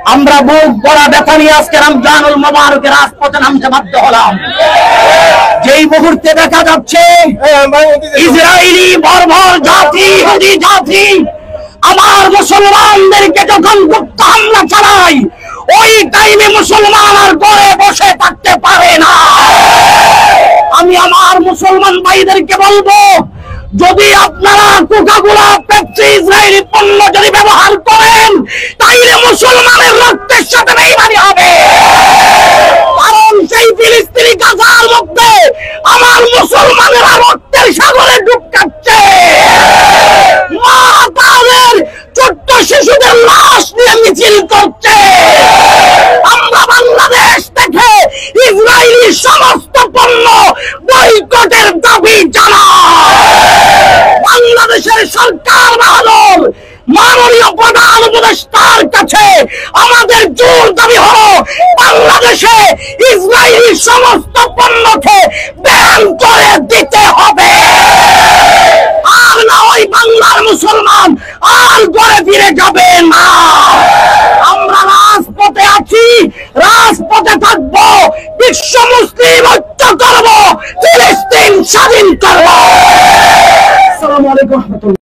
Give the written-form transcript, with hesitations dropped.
আমরা বুক ভরা ব্যথা নিয়ে আজকে রমজানুল মুবারকের রাজপথে নামতে বাধ্য হলাম। যেই মুহূর্তে দেখা যাচ্ছে ইসরায়েলি বর্বর জাতি, ইহুদি জাতি আমার মুসলমানদেরকে যখন গুপ্ত হামলা চালায়, ওই টাইমে মুসলমান আর ঘরে বসে থাকতে পারে না। আমি আমার মুসলমান ভাইদেরকে বলবো, যদি আপনারা কোকা-কোলা, পেপসি, ইসরায়েলি পণ্য যদি ব্যবহার করেন, তাইলে মুসলমানের রক্তের সাথে বেইমানি হবে। কারণ সেই ফিলিস্তিনি গাজার মধ্যে আমার মুসলমানেরা রক্তের সাগরে ডুব কাটছে। মা তাদের ছোট্ট শিশুদের লাশ নিয়ে মিছিল করছে। আমরা বাংলাদেশ থেকে ইসরায়েলি সমস্ত পণ্য বয়কটের দাবি জানাই। বাংলাদেশের সরকার বাহাদুর মাননীয় প্রধান উপদেষ্টার কাছে আমাদের জোর দাবি হলো, বাংলাদেশে ইসরায়েলি সমস্ত পণ্যকে ব্যান করে দিতে হবে। আর না ওই বাংলার মুসলমান আর ঘরে ফিরে যাবে না। আমরা রাজপথে আছি, রাজপথে থাকবো।